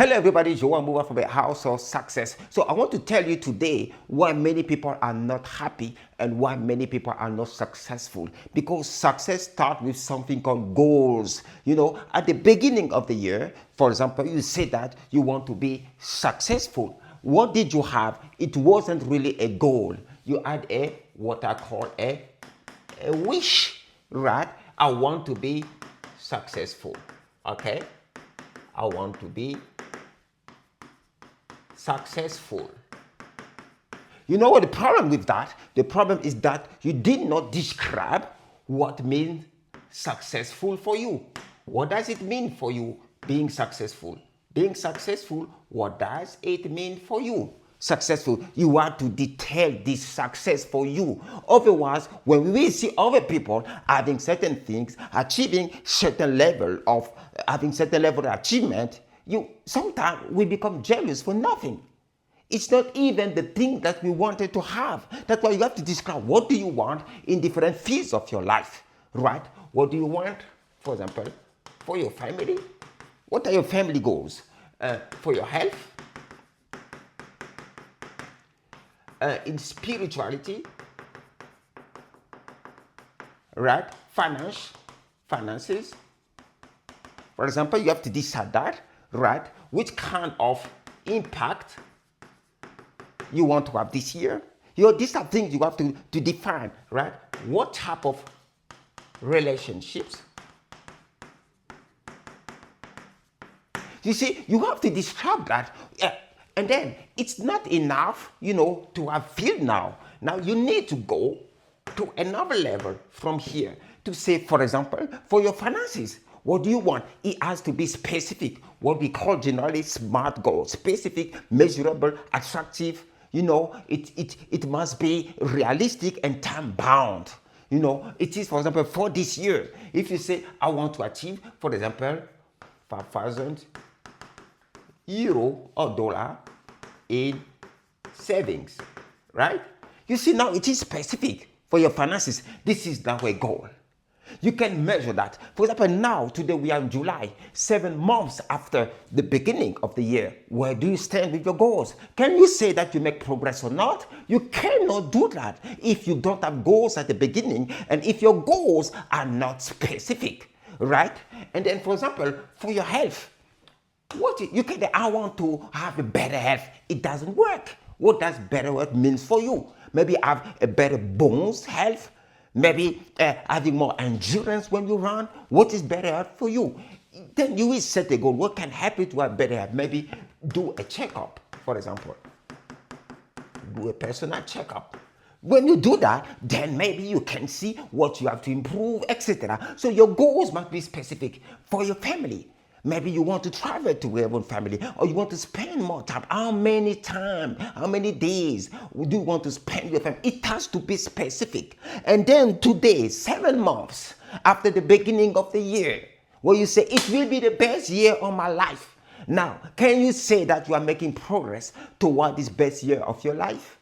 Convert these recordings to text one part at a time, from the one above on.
Hello everybody, drjoanmouba from the House of Success. So I want to tell you today why many people are not happy and why many people are not successful. Because success starts with something called goals. You know, at the beginning of the year, for example, you say that you want to be successful. What did you have? It wasn't really a goal. You had what I call a wish, right? I want to be successful, okay? I want to be successful. You know what the problem with that? The problem is that you did not describe what means successful for you. What does it mean for you being successful? Being successful, what does it mean for you? Successful, you have to detail this success for you. Otherwise, when we see other people having certain things, achieving certain level of achievement, sometimes we become jealous for nothing. It's not even the thing that we wanted to have. That's why you have to describe what do you want in different fields of your life, right? What do you want, for example, for your family? What are your family goals? For your health? In spirituality? Right? Finances? For example, you have to decide that, right? Which kind of impact you want to have this year. These are things you have to define, right? What type of relationships? You see, you have to describe that. And then it's not enough, to have feel now. Now you need to go to another level from here to say, for example, for your finances. What do you want? It has to be specific, what we call generally SMART goals. Specific, measurable, attractive. It must be realistic and time bound. It is, for example, for this year. If you say, I want to achieve, for example, 5,000 euro or dollar in savings, right? You see, now it is specific for your finances. This is now a goal. You can measure that. For example, now, today we are in July, 7 months after the beginning of the year. Where do you stand with your goals? Can you say that you make progress or not? You cannot do that if you don't have goals at the beginning and if your goals are not specific, right? And then, for example, for your health, you can say, I want to have a better health. It doesn't work. What does better health means for you? Maybe have a better bones health. Maybe having more endurance when you run. What is better health for you? Then you will set a goal. What can help you to have better health? Maybe do a checkup, for example. Do a personal checkup. When you do that, then maybe you can see what you have to improve, etc. So your goals must be specific for your family. Maybe you want to travel to your own family or you want to spend more time. How many days do you want to spend with your family? It has to be specific. And then today, 7 months after the beginning of the year, where you say, it will be the best year of my life. Now, can you say that you are making progress toward this best year of your life?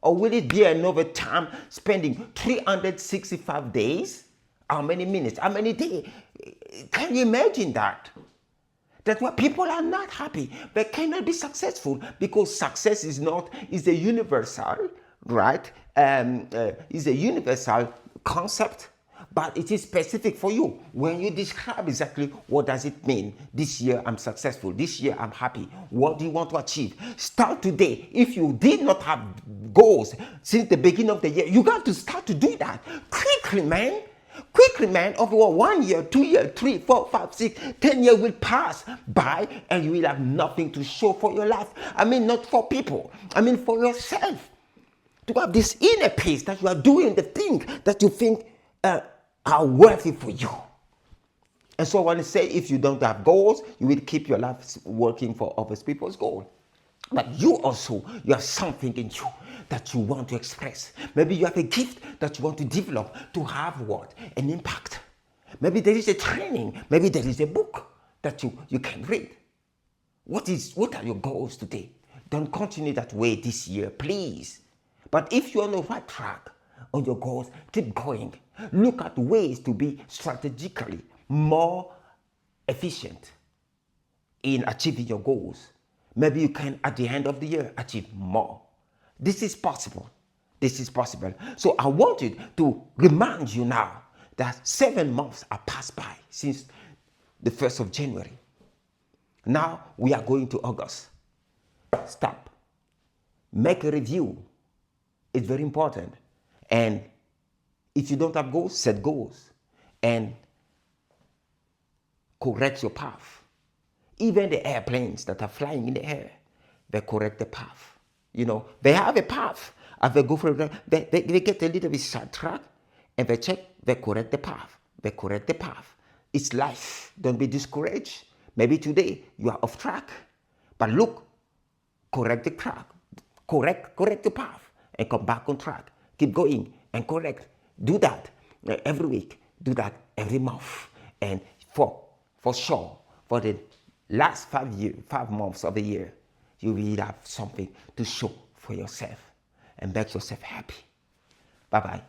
Or will it be another time spending 365 days? How many minutes? How many days? Can you imagine that? That's why people are not happy. They cannot be successful because success is a universal, right? Is a universal concept, but it is specific for you. When you describe exactly what does it mean, this year I'm successful, this year I'm happy, what do you want to achieve? Start today. If you did not have goals since the beginning of the year, you got to start to do that quickly, man. Quickly, man, over 1 year, 2 years, 3, 4, 5, 6, 10 years will pass by and you will have nothing to show for your life. I mean, not for people. I mean, for yourself. To have this inner peace that you are doing the thing that you think are worthy for you. And so I want to say, if you don't have goals, you will keep your life working for other people's goals. But you have something in you that you want to express. Maybe you have a gift that you want to develop to have what? An impact. Maybe there is a training. Maybe there is a book that you can read. What are your goals today? Don't continue that way this year, please. But if you're on the right track on your goals, keep going. Look at ways to be strategically more efficient in achieving your goals. Maybe you can, at the end of the year, achieve more. This is possible. This is possible. So I wanted to remind you now that 7 months are passed by since the 1st of January. Now we are going to August. Stop. Make a review. It's very important. And if you don't have goals, set goals. And correct your path. Even the airplanes that are flying in the air, they correct the path. You know, they have a path. As they go for it, they get a little bit sidetracked, and they check, they correct the path. They correct the path. It's life. Don't be discouraged. Maybe today you are off track, but look, correct the track, correct the path, and come back on track. Keep going and correct. Do that every week. Do that every month, and for sure, for the last 5 months of the year, you will have something to show for yourself and make yourself happy. Bye-bye.